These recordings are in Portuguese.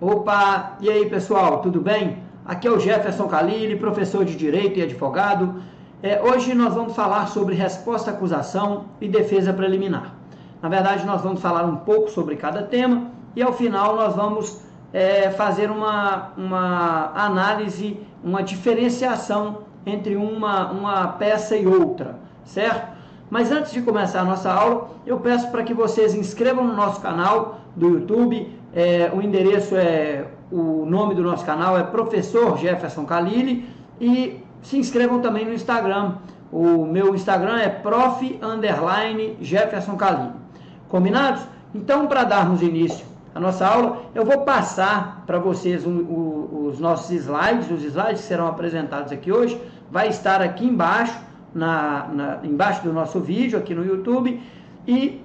Opa, e aí pessoal, tudo bem? Aqui é o Jefferson Khalili, professor de Direito e advogado. Hoje nós vamos falar sobre resposta à acusação e defesa preliminar. Na verdade, nós vamos falar um pouco sobre cada tema e ao final nós vamos fazer uma análise, uma diferenciação entre uma peça e outra, certo? Mas antes de começar a nossa aula, eu peço para que vocês inscrevam no nosso canal do YouTube. O endereço o nome do nosso canal é Professor Jefferson Khalili, e se inscrevam também no Instagram. O meu Instagram é prof_Jefferson Khalili. Combinados? Então, para darmos início à nossa aula, eu vou passar para vocês os nossos slides. Os slides que serão apresentados aqui hoje vai estar aqui embaixo, embaixo do nosso vídeo aqui no YouTube, e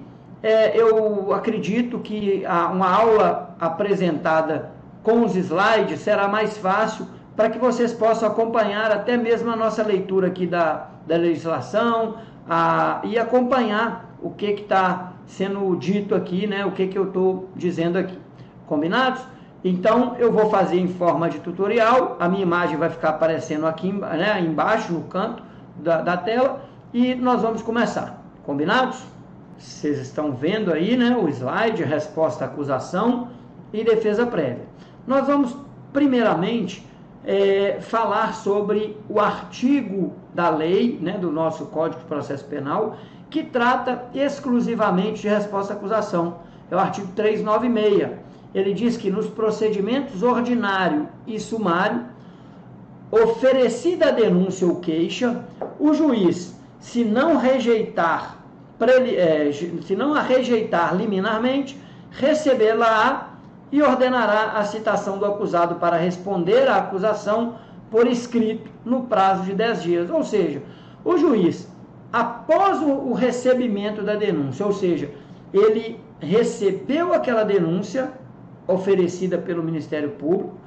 eu acredito que uma aula apresentada com os slides será mais fácil para que vocês possam acompanhar até mesmo a nossa leitura aqui da legislação e acompanhar o que está sendo dito aqui, né? O que eu estou dizendo aqui. Combinados? Então, eu vou fazer em forma de tutorial. A minha imagem vai ficar aparecendo aqui, né, embaixo, no canto da tela, e nós vamos começar. Combinados? Vocês estão vendo aí, né, o slide, resposta à acusação e defesa prévia. Nós vamos, primeiramente, falar sobre o artigo da lei, né, do nosso Código de Processo Penal, que trata exclusivamente de resposta à acusação. É o artigo 396. Ele diz que nos procedimentos ordinário e sumário, oferecida a denúncia ou queixa, o juiz, se não a rejeitar liminarmente, recebê-la e ordenará a citação do acusado para responder à acusação por escrito no prazo de 10 dias. Ou seja, o juiz, após o recebimento da denúncia, ou seja, ele recebeu aquela denúncia oferecida pelo Ministério Público,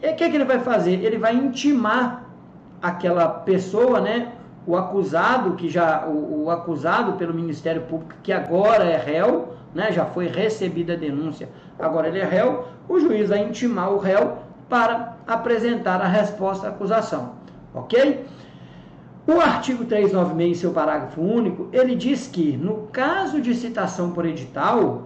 e o que ele vai fazer? Ele vai intimar aquela pessoa, né, o acusado, o acusado pelo Ministério Público, que agora é réu, né, já foi recebida a denúncia, agora ele é réu, o juiz vai intimar o réu para apresentar a resposta à acusação, ok? O artigo 396, em seu parágrafo único, ele diz que, no caso de citação por edital,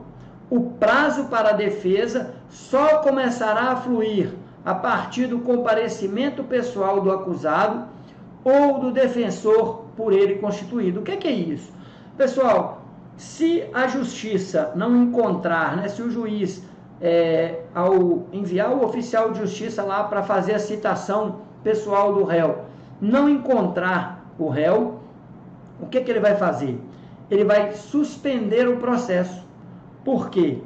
o prazo para a defesa só começará a fluir a partir do comparecimento pessoal do acusado ou do defensor por ele constituído. O que é isso? Pessoal, se a justiça não encontrar, né, se o juiz, ao enviar o oficial de justiça lá para fazer a citação pessoal do réu, não encontrar o réu, o que ele vai fazer? Ele vai suspender o processo. Por quê?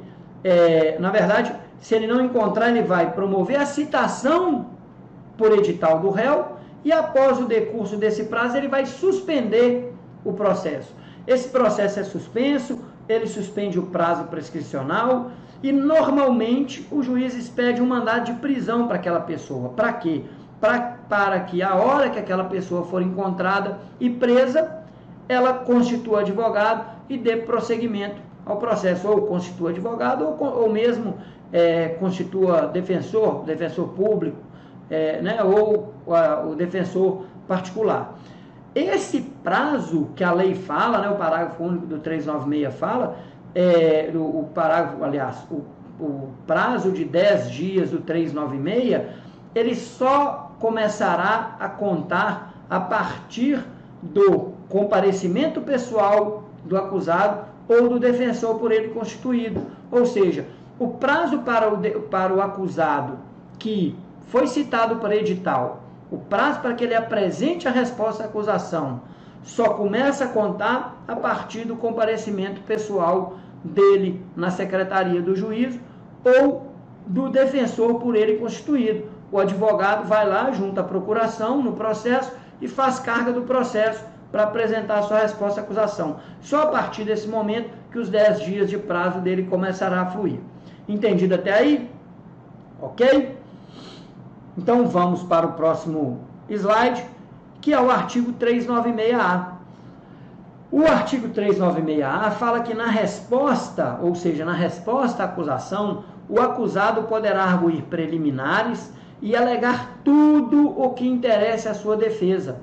Na verdade, se ele não encontrar, ele vai promover a citação por edital do réu e, após o decurso desse prazo, ele vai suspender o processo. Esse processo é suspenso, ele suspende o prazo prescricional e, normalmente, o juiz expede um mandado de prisão para aquela pessoa. Para quê? Para que, a hora que aquela pessoa for encontrada e presa, ela constitua advogado e dê prosseguimento ao processo, ou constitua advogado, ou mesmo constitua defensor público, né, ou o defensor particular. Esse prazo que a lei fala, né, o parágrafo único do 396 fala, o prazo de 10 dias do 396, ele só começará a contar a partir do comparecimento pessoal do acusado ou do defensor por ele constituído. Ou seja, o prazo para o acusado que foi citado por edital, o prazo para que ele apresente a resposta à acusação, só começa a contar a partir do comparecimento pessoal dele na secretaria do juízo ou do defensor por ele constituído. O advogado vai lá, junta a procuração no processo e faz carga do processo para apresentar a sua resposta à acusação. Só a partir desse momento que os 10 dias de prazo dele começará a fluir. Entendido até aí? Ok? Então vamos para o próximo slide, que é o artigo 396A. O artigo 396-A fala que na resposta, ou seja, na resposta à acusação, o acusado poderá arguir preliminares e alegar tudo o que interessa à sua defesa.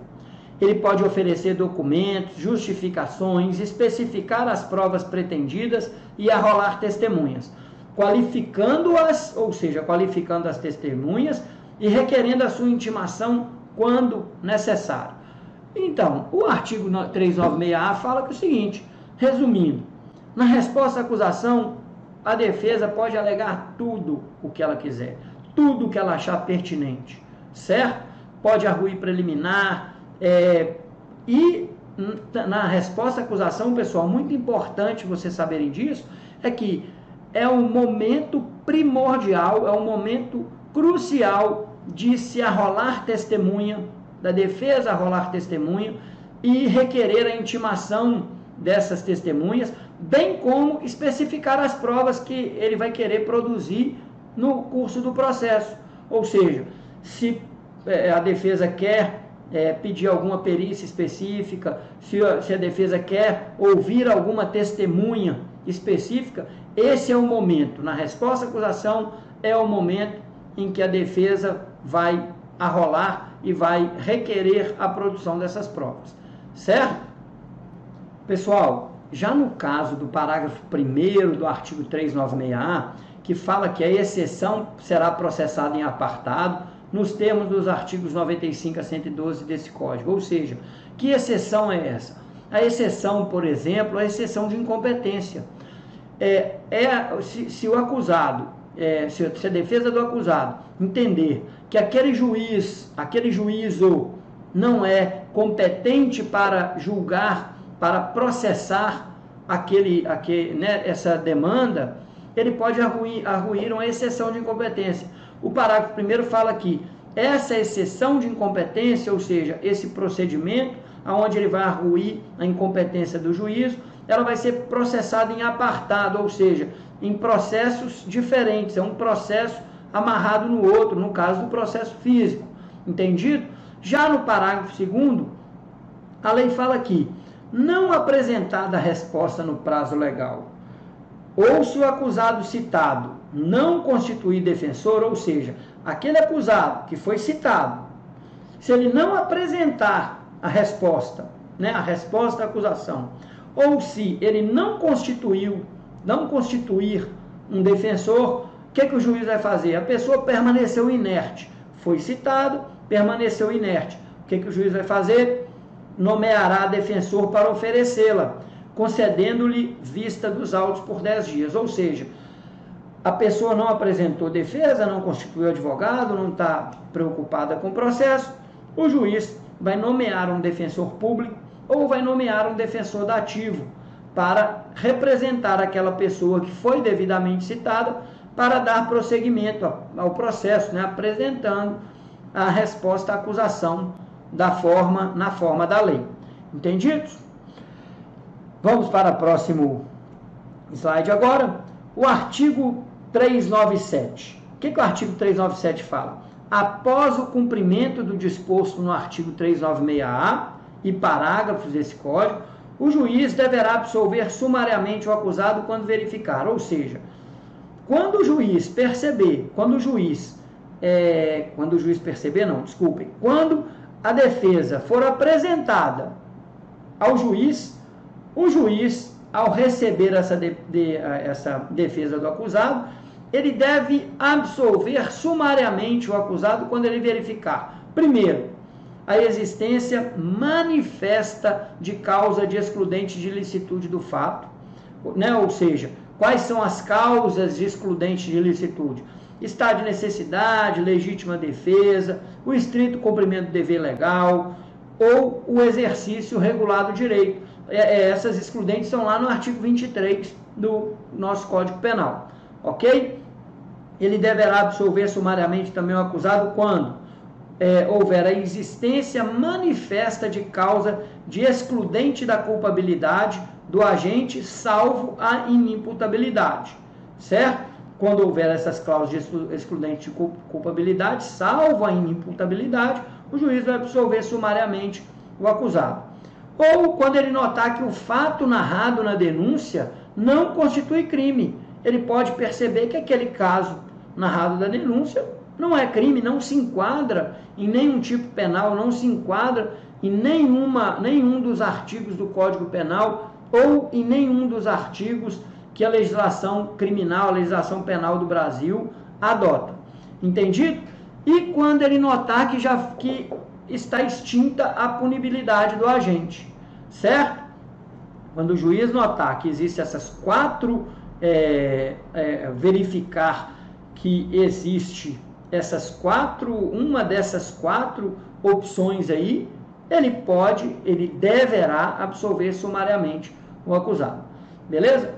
Ele pode oferecer documentos, justificações, especificar as provas pretendidas e arrolar testemunhas, qualificando-as, ou seja, qualificando as testemunhas e requerendo a sua intimação quando necessário. Então, o artigo 396-A fala que é o seguinte, resumindo, na resposta à acusação, a defesa pode alegar tudo o que ela quiser, tudo o que ela achar pertinente, certo? Pode arguir preliminar, e na resposta à acusação, pessoal, muito importante vocês saberem disso, é que é um momento primordial, é um momento crucial de se arrolar testemunha, da defesa arrolar testemunha e requerer a intimação dessas testemunhas, bem como especificar as provas que ele vai querer produzir no curso do processo. Ou seja, se a defesa quer pedir alguma perícia específica, se a defesa quer ouvir alguma testemunha específica, esse é o momento, na resposta à acusação, é o momento em que a defesa vai arrolar e vai requerer a produção dessas provas, certo? Pessoal, já no caso do parágrafo 1º do artigo 396-A, que fala que a exceção será processada em apartado, nos termos dos artigos 95 a 112 desse Código. Ou seja, que exceção é essa? A exceção, por exemplo, é a exceção de incompetência. Se o acusado, se a defesa do acusado entender que aquele juízo não é competente para julgar, para processar essa demanda, ele pode arguir uma exceção de incompetência. O parágrafo 1º fala que essa exceção de incompetência, ou seja, esse procedimento, onde ele vai arguir a incompetência do juízo, ela vai ser processada em apartado, ou seja, em processos diferentes, é um processo amarrado no outro, no caso do processo físico, entendido? Já no parágrafo 2º, a lei fala que, não apresentada a resposta no prazo legal, ou se o acusado citado não constituir defensor, ou seja, aquele acusado que foi citado, se ele não apresentar a resposta à acusação, ou se ele não constituir um defensor, o que o juiz vai fazer? A pessoa permaneceu inerte, foi citado, permaneceu inerte. O que o juiz vai fazer? Nomeará defensor para oferecê-la, concedendo-lhe vista dos autos por 10 dias. Ou seja, a pessoa não apresentou defesa, não constituiu advogado, não está preocupada com o processo, o juiz vai nomear um defensor público ou vai nomear um defensor dativo para representar aquela pessoa que foi devidamente citada para dar prosseguimento ao processo, apresentando a resposta à acusação na forma da lei. Entendidos? Vamos para o próximo slide agora. O artigo 397. O que o artigo 397 fala? Após o cumprimento do disposto no artigo 396-A e parágrafos desse Código, o juiz deverá absolver sumariamente o acusado quando verificar. Ou seja, quando o juiz perceber, quando a defesa for apresentada ao juiz, o juiz, ao receber essa defesa do acusado, ele deve absolver sumariamente o acusado quando ele verificar, primeiro, a existência manifesta de causa de excludente de ilicitude do fato, ou seja, quais são as causas de excludente de ilicitude? Estado de necessidade, legítima defesa, o estrito cumprimento do dever legal ou o exercício regular do direito. Essas excludentes são lá no artigo 23 do nosso Código Penal, ok? Ele deverá absolver sumariamente também o acusado quando houver a existência manifesta de causa de excludente da culpabilidade do agente, salvo a inimputabilidade, certo? Quando houver essas cláusulas de excludente de culpabilidade, salvo a inimputabilidade, o juiz vai absolver sumariamente o acusado. Ou quando ele notar que o fato narrado na denúncia não constitui crime. Ele pode perceber que aquele caso narrado da denúncia não é crime, não se enquadra em nenhum tipo penal, não se enquadra em nenhum dos artigos do Código Penal ou em nenhum dos artigos que a legislação criminal, a legislação penal do Brasil adota. Entendido? E quando ele notar que está extinta a punibilidade do agente, certo? Quando o juiz notar que existe essas quatro, verificar que existe uma dessas quatro opções aí, ele deverá absolver sumariamente o acusado. Beleza?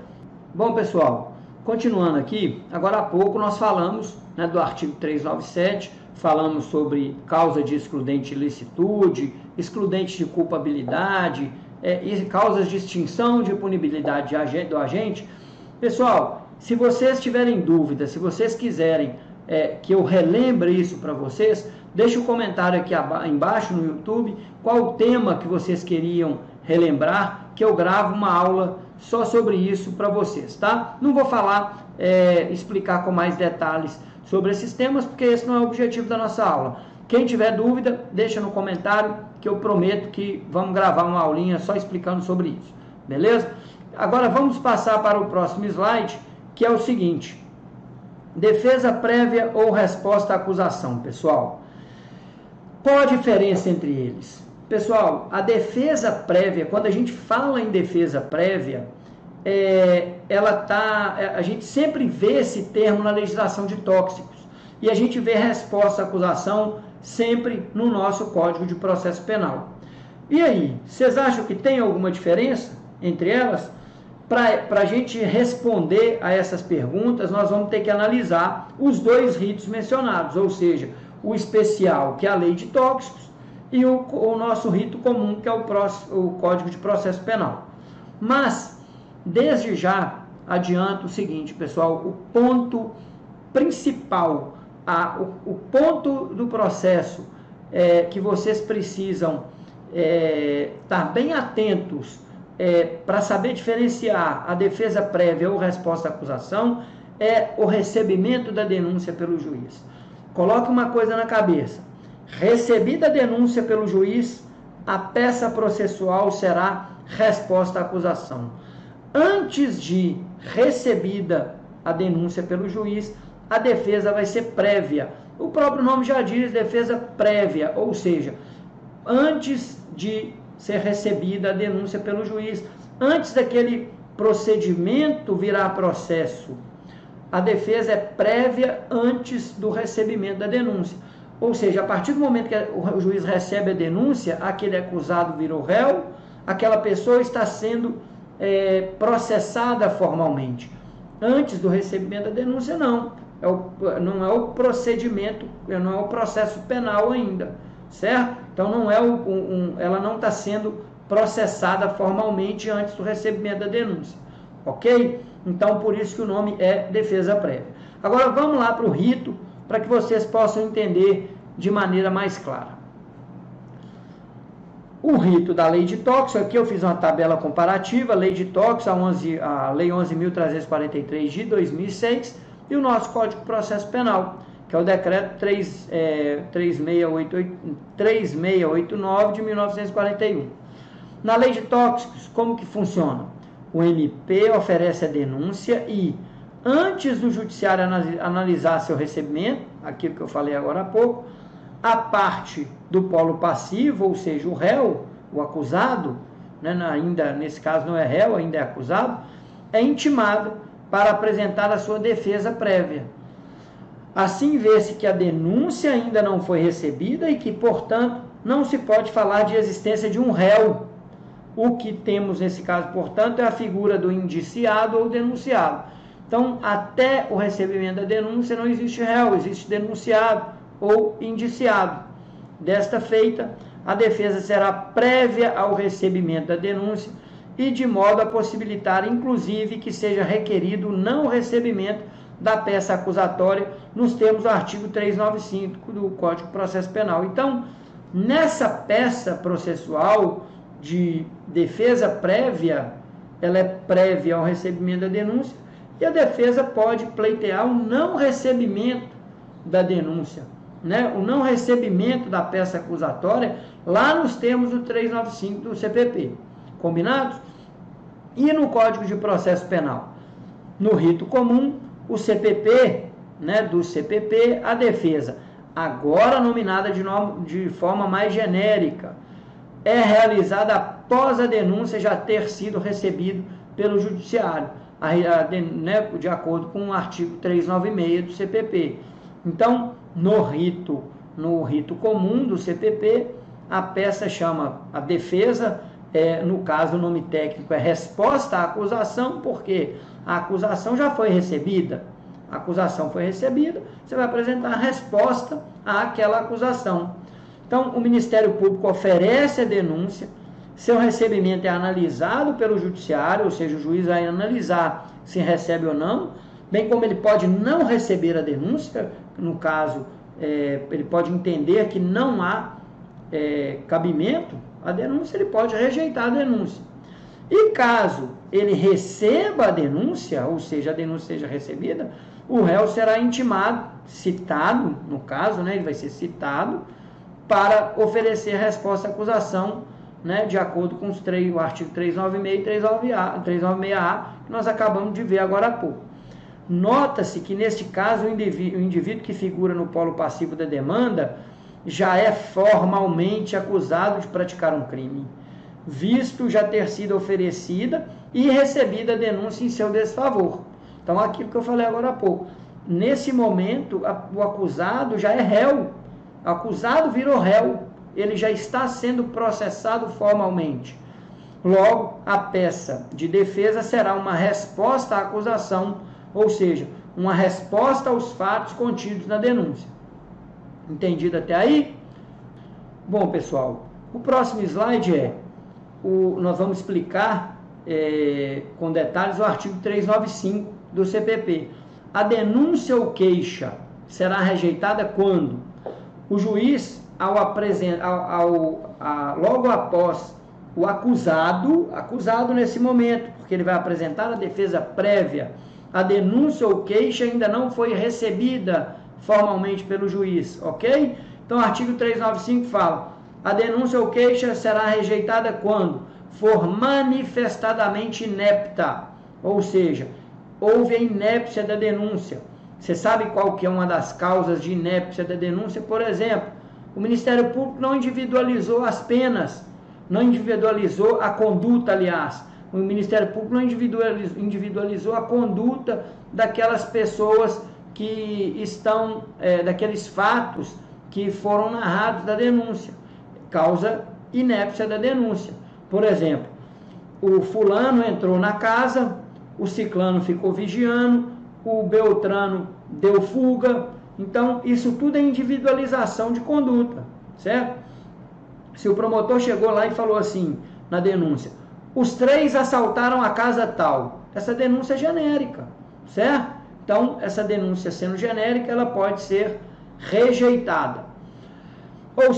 Bom, pessoal, continuando aqui, agora há pouco nós falamos, né, do artigo 397, falamos sobre causa de excludente ilicitude, excludente de culpabilidade, e causas de extinção de punibilidade do agente. Pessoal, se vocês tiverem dúvidas, se vocês quiserem que eu relembre isso para vocês, deixe um comentário aqui embaixo no YouTube, qual o tema que vocês queriam relembrar, que eu gravo uma aula só sobre isso para vocês, tá? Não vou falar, explicar com mais detalhes sobre esses temas, porque esse não é o objetivo da nossa aula. Quem tiver dúvida, deixa no comentário, que eu prometo que vamos gravar uma aulinha só explicando sobre isso, beleza? Agora vamos passar para o próximo slide, que é o seguinte: defesa prévia ou resposta à acusação, pessoal. Qual a diferença entre eles? Pessoal, a defesa prévia, quando a gente fala em defesa prévia, a gente sempre vê esse termo na legislação de tóxicos, e a gente vê resposta à acusação sempre no nosso Código de Processo Penal. E aí, vocês acham que tem alguma diferença entre elas? Para a gente responder a essas perguntas, nós vamos ter que analisar os dois ritos mencionados, ou seja, o especial, que é a lei de tóxicos, e o nosso rito comum, que é o Código de Processo Penal. Mas, desde já, adianto o seguinte, pessoal: o ponto principal, o ponto do processo que vocês precisam estar bem atentos para saber diferenciar a defesa prévia ou resposta à acusação é o recebimento da denúncia pelo juiz. Coloque uma coisa na cabeça: recebida a denúncia pelo juiz, a peça processual será resposta à acusação. Antes de recebida a denúncia pelo juiz, a defesa vai ser prévia. O próprio nome já diz, defesa prévia, ou seja, antes de ser recebida a denúncia pelo juiz, antes daquele procedimento virar processo, a defesa é prévia antes do recebimento da denúncia. Ou seja, a partir do momento que o juiz recebe a denúncia, aquele acusado virou réu, aquela pessoa está sendo processada formalmente. Antes do recebimento da denúncia, não é o procedimento, não é o processo penal ainda, certo? Então ela não está sendo processada formalmente antes do recebimento da denúncia, ok? Então, por isso que o nome é defesa prévia. Agora, vamos lá para o rito, para que vocês possam entender de maneira mais clara. O rito da lei de tóxicos, aqui eu fiz uma tabela comparativa, lei de tóxicos, a lei 11.343 de 2006, e o nosso Código de Processo Penal, que é o decreto 3689 de 1941. Na lei de tóxicos, como que funciona? O MP oferece a denúncia e, antes do judiciário analisar seu recebimento, aquilo que eu falei agora há pouco, a parte do polo passivo, ou seja, o réu, o acusado, né, ainda nesse caso não é réu, ainda é acusado, é intimado para apresentar a sua defesa prévia. Assim, vê-se que a denúncia ainda não foi recebida e que, portanto, não se pode falar de existência de um réu. O que temos nesse caso, portanto, é a figura do indiciado ou denunciado. Então, até o recebimento da denúncia não existe réu, existe denunciado ou indiciado. Desta feita, a defesa será prévia ao recebimento da denúncia e de modo a possibilitar, inclusive, que seja requerido o não recebimento da peça acusatória nos termos do artigo 395 do Código de Processo Penal. Então, nessa peça processual, de defesa prévia, ela é prévia ao recebimento da denúncia, e a defesa pode pleitear o não recebimento da denúncia, né? O não recebimento da peça acusatória lá nos termos do 395 do CPP. Combinados? E no Código de Processo Penal? No rito comum, o CPP, né, do CPP, a defesa, agora nominada de forma mais genérica, é realizada após a denúncia já ter sido recebida pelo judiciário, né, de acordo com o artigo 396 do CPP. Então, no rito comum do CPP, a peça chama a defesa, no caso o nome técnico é resposta à acusação, porque a acusação já foi recebida. A acusação foi recebida, você vai apresentar a resposta àquela acusação. Então, o Ministério Público oferece a denúncia, seu recebimento é analisado pelo judiciário, ou seja, o juiz vai analisar se recebe ou não, bem como ele pode não receber a denúncia, no caso, ele pode entender que não há cabimento à denúncia, ele pode rejeitar a denúncia. E caso ele receba a denúncia, ou seja, a denúncia seja recebida, o réu será intimado, citado, no caso, né, ele vai ser citado para oferecer resposta à acusação, né, de acordo com o artigo 396 e 396A, que nós acabamos de ver agora há pouco. Nota-se que, neste caso, o indivíduo que figura no polo passivo da demanda já é formalmente acusado de praticar um crime, visto já ter sido oferecida e recebida a denúncia em seu desfavor. Então, aquilo que eu falei agora há pouco. Nesse momento, o acusado já é réu. O acusado virou réu. Ele já está sendo processado formalmente. Logo, a peça de defesa será uma resposta à acusação, ou seja, uma resposta aos fatos contidos na denúncia. Entendido até aí? Bom, pessoal, o próximo slide nós vamos explicar com detalhes o artigo 395 do CPP. A denúncia ou queixa será rejeitada quando o juiz, logo após o acusado nesse momento, porque ele vai apresentar a defesa prévia, a denúncia ou queixa ainda não foi recebida formalmente pelo juiz, ok? Então, o artigo 395 fala: a denúncia ou queixa será rejeitada quando for manifestadamente inepta, ou seja, houve a inépcia da denúncia. Você sabe qual que é uma das causas de inépcia da denúncia? Por exemplo, o Ministério Público não individualizou as penas, não individualizou a conduta, aliás. O Ministério Público não individualizou a conduta daquelas pessoas que estão, daqueles fatos que foram narrados da denúncia. Causa inépcia da denúncia. Por exemplo, o fulano entrou na casa, o ciclano ficou vigiando, o beltrano deu fuga. Então, isso tudo é individualização de conduta, certo? Se o promotor chegou lá e falou assim, na denúncia: os 3 assaltaram a casa tal, essa denúncia é genérica, certo? Então, essa denúncia sendo genérica, ela pode ser rejeitada. Ou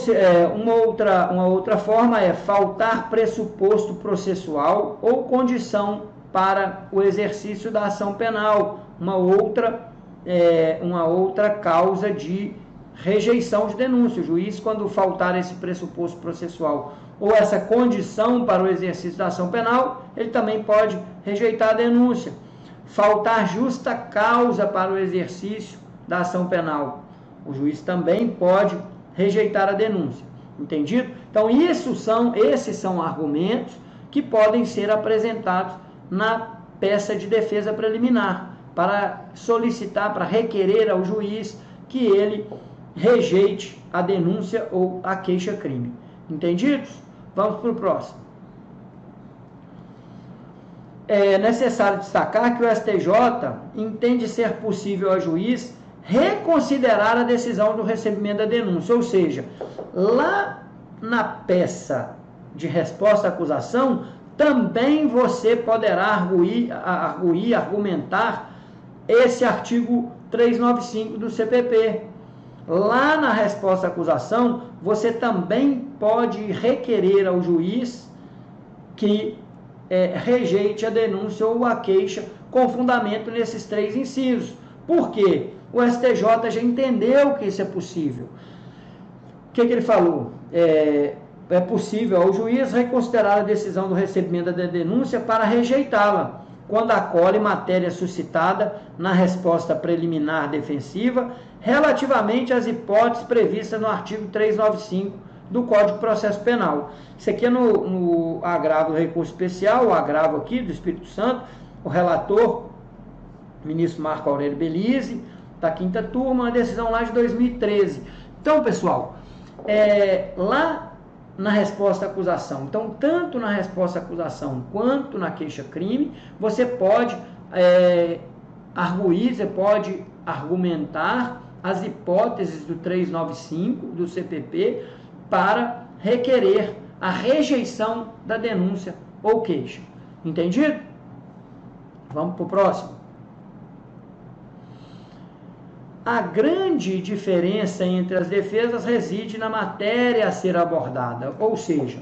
uma outra forma é faltar pressuposto processual ou condição para o exercício da ação penal, uma outra causa de rejeição de denúncia. O juiz, quando faltar esse pressuposto processual ou essa condição para o exercício da ação penal, ele também pode rejeitar a denúncia. Faltar justa causa para o exercício da ação penal, o juiz também pode rejeitar a denúncia. Entendido? Então, esses são argumentos que podem ser apresentados na peça de defesa preliminar, para solicitar, para requerer ao juiz que ele rejeite a denúncia ou a queixa-crime. Entendidos? Vamos para o próximo. É necessário destacar que o STJ entende ser possível ao juiz reconsiderar a decisão do recebimento da denúncia, ou seja, lá na peça de resposta à acusação, também você poderá argumentar esse artigo 395 do CPP. Lá na resposta à acusação, você também pode requerer ao juiz que rejeite a denúncia ou a queixa com fundamento nesses 3 incisos. Por quê? O STJ já entendeu que isso é possível. O que ele falou? É possível ao juiz reconsiderar a decisão do recebimento da denúncia para rejeitá-la, quando acolhe matéria suscitada na resposta preliminar defensiva relativamente às hipóteses previstas no artigo 395 do Código de Processo Penal. Isso aqui é no agravo do recurso especial, o agravo aqui do Espírito Santo, o relator, ministro Marco Aurélio Belize, da 5ª turma, uma decisão lá de 2013. Então, pessoal, lá na resposta à acusação, então, tanto na resposta à acusação quanto na queixa-crime, você pode arguir, você pode argumentar as hipóteses do 395 do CPP para requerer a rejeição da denúncia ou queixa. Entendido? Vamos para o próximo. A grande diferença entre as defesas reside na matéria a ser abordada, ou seja,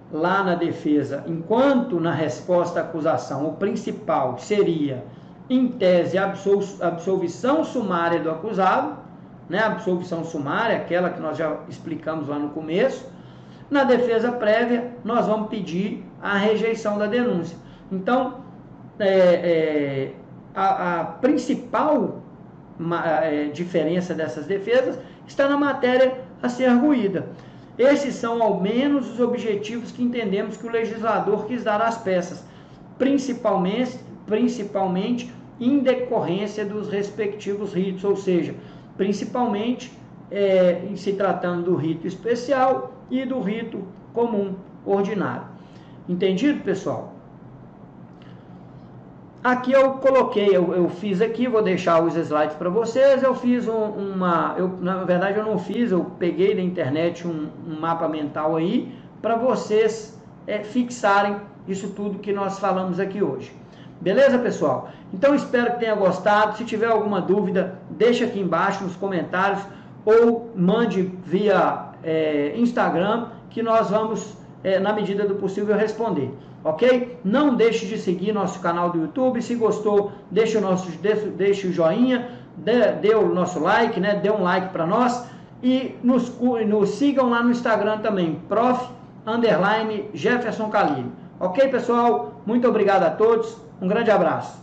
lá na defesa, enquanto na resposta à acusação o principal seria, em tese, a absolvição sumária do acusado, né? A absolvição sumária, aquela que nós já explicamos lá no começo. Na defesa prévia, nós vamos pedir a rejeição da denúncia. Então, a principal diferença dessas defesas está na matéria a ser arguída. Esses são, ao menos, os objetivos que entendemos que o legislador quis dar às peças, principalmente em decorrência dos respectivos ritos, ou seja, principalmente em se tratando do rito especial e do rito comum ordinário. Entendido, pessoal? Aqui eu coloquei, eu fiz aqui, vou deixar os slides para vocês. Eu fiz na verdade eu não fiz, eu peguei da internet um mapa mental aí para vocês fixarem isso tudo que nós falamos aqui hoje. Beleza, pessoal? Então espero que tenha gostado. Se tiver alguma dúvida, deixa aqui embaixo nos comentários ou mande via Instagram, que nós vamos, na medida do possível, responder. Ok? Não deixe de seguir nosso canal do YouTube. Se gostou, deixe o joinha, dê o nosso like, né? Dê um like para nós e nos sigam lá no Instagram também, prof_Jefferson Calil. Ok, pessoal? Muito obrigado a todos. Um grande abraço.